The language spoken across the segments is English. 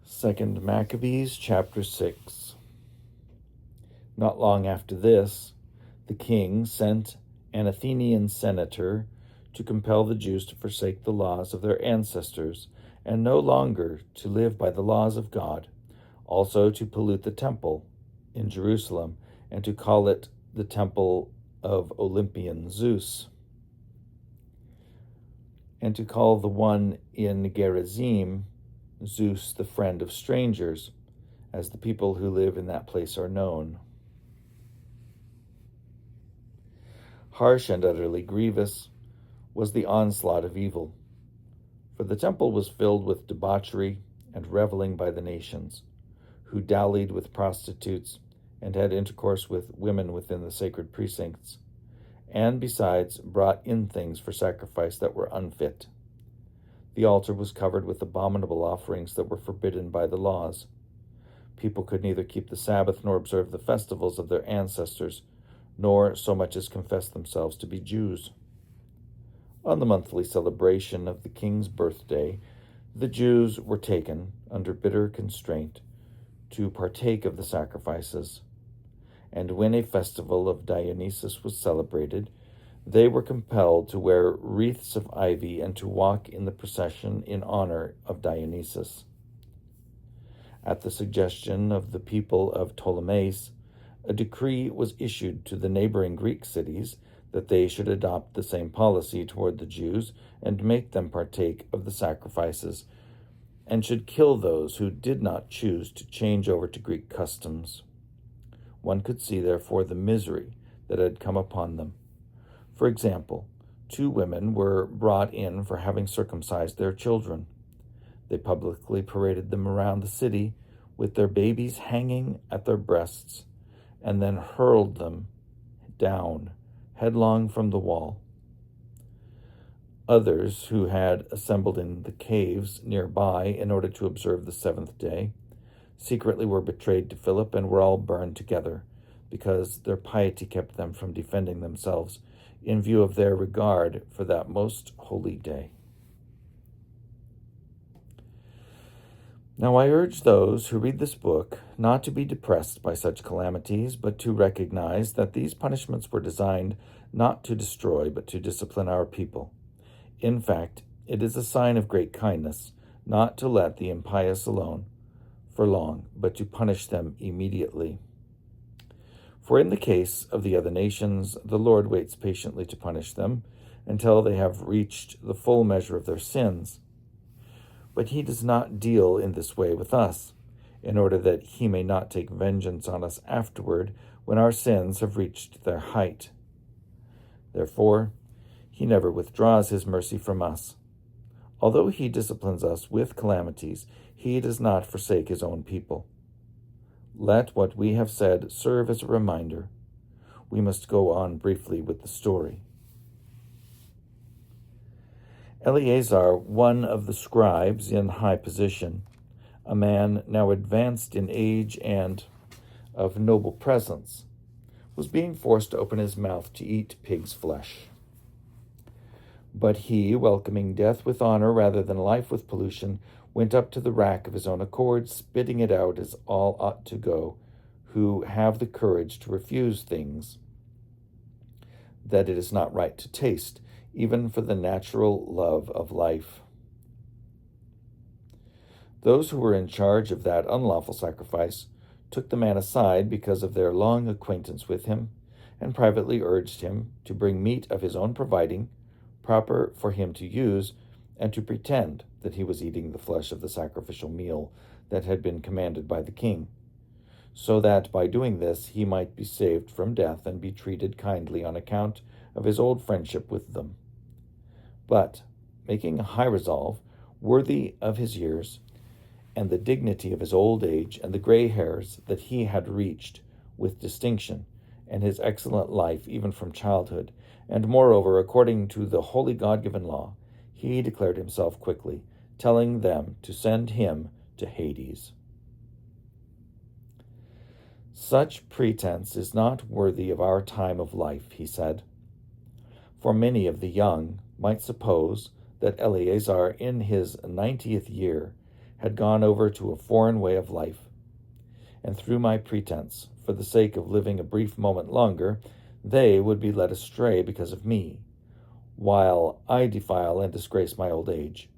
2 Maccabees chapter 6. Not long after this, the king sent an Athenian senator to compel the Jews to forsake the laws of their ancestors and no longer to live by the laws of God, also to pollute the temple in Jerusalem and to call it the temple of Olympian Zeus, and to call the one in Gerizim Zeus, the friend of strangers, as the people who live in that place are known. Harsh and utterly grievous was the onslaught of evil, for the temple was filled with debauchery and reveling by the nations, who dallied with prostitutes and had intercourse with women within the sacred precincts, and besides brought in things for sacrifice that were unfit. The altar was covered with abominable offerings that were forbidden by the laws. People could neither keep the Sabbath nor observe the festivals of their ancestors, nor so much as confess themselves to be Jews. On the monthly celebration of the king's birthday, the Jews were taken, under bitter constraint, to partake of the sacrifices. And when a festival of Dionysus was celebrated, they were compelled to wear wreaths of ivy and to walk in the procession in honor of Dionysus. At the suggestion of the people of Ptolemais, a decree was issued to the neighboring Greek cities that they should adopt the same policy toward the Jews and make them partake of the sacrifices, and should kill those who did not choose to change over to Greek customs. One could see, therefore, the misery that had come upon them. For example, 2 women were brought in for having circumcised their children. They publicly paraded them around the city with their babies hanging at their breasts, and then hurled them down headlong from the wall. Others, who had assembled in the caves nearby in order to observe the 7th day, secretly were betrayed to Philip and were all burned together, because their piety kept them from defending themselves in view of their regard for that most holy day. Now I urge those who read this book not to be depressed by such calamities, but to recognize that these punishments were designed not to destroy, but to discipline our people. In fact, it is a sign of great kindness not to let the impious alone for long, but to punish them immediately. For in the case of the other nations, the Lord waits patiently to punish them until they have reached the full measure of their sins. But he does not deal in this way with us, in order that he may not take vengeance on us afterward when our sins have reached their height. Therefore, he never withdraws his mercy from us. Although he disciplines us with calamities, he does not forsake his own people. Let what we have said serve as a reminder. We must go on briefly with the story. Eleazar, one of the scribes in high position, a man now advanced in age and of noble presence, was being forced to open his mouth to eat pig's flesh. But he, welcoming death with honor rather than life with pollution, went up to the rack of his own accord, spitting it out as all ought to go, who have the courage to refuse things that it is not right to taste, even for the natural love of life. Those who were in charge of that unlawful sacrifice took the man aside because of their long acquaintance with him, and privately urged him to bring meat of his own providing, proper for him to use, and to pretend that he was eating the flesh of the sacrificial meal that had been commanded by the king, so that by doing this he might be saved from death and be treated kindly on account of his old friendship with them. But, making a high resolve, worthy of his years, and the dignity of his old age, and the gray hairs that he had reached with distinction, and his excellent life even from childhood, and moreover, according to the holy God-given law, he declared himself quickly, telling them to send him to Hades. Such pretense is not worthy of our time of life, he said. For many of the young might suppose that Eleazar, in his 90th year, had gone over to a foreign way of life, and through my pretense, for the sake of living a brief moment longer, they would be led astray because of me, while I defile and disgrace my old age.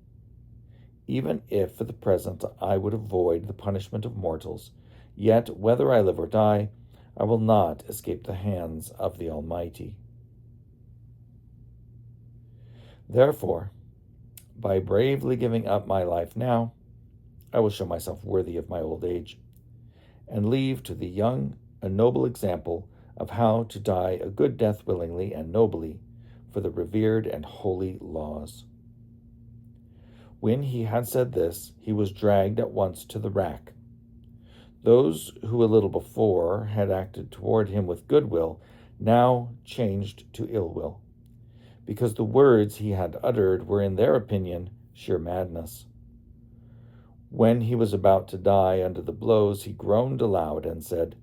Even if for the present I would avoid the punishment of mortals, yet whether I live or die, I will not escape the hands of the Almighty. Therefore, by bravely giving up my life now, I will show myself worthy of my old age, and leave to the young a noble example of how to die a good death willingly and nobly for the revered and holy laws. When he had said this, he was dragged at once to the rack. Those who a little before had acted toward him with goodwill now changed to ill will, because the words he had uttered were in their opinion sheer madness. When he was about to die under the blows, he groaned aloud and said,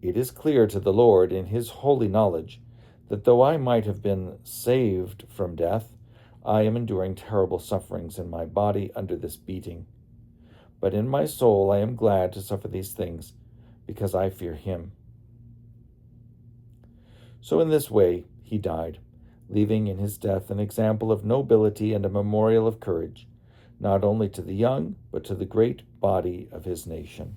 "It is clear to the Lord in his holy knowledge that though I might have been saved from death, I am enduring terrible sufferings in my body under this beating. But in my soul I am glad to suffer these things, because I fear him." So in this way he died, leaving in his death an example of nobility and a memorial of courage, not only to the young, but to the great body of his nation.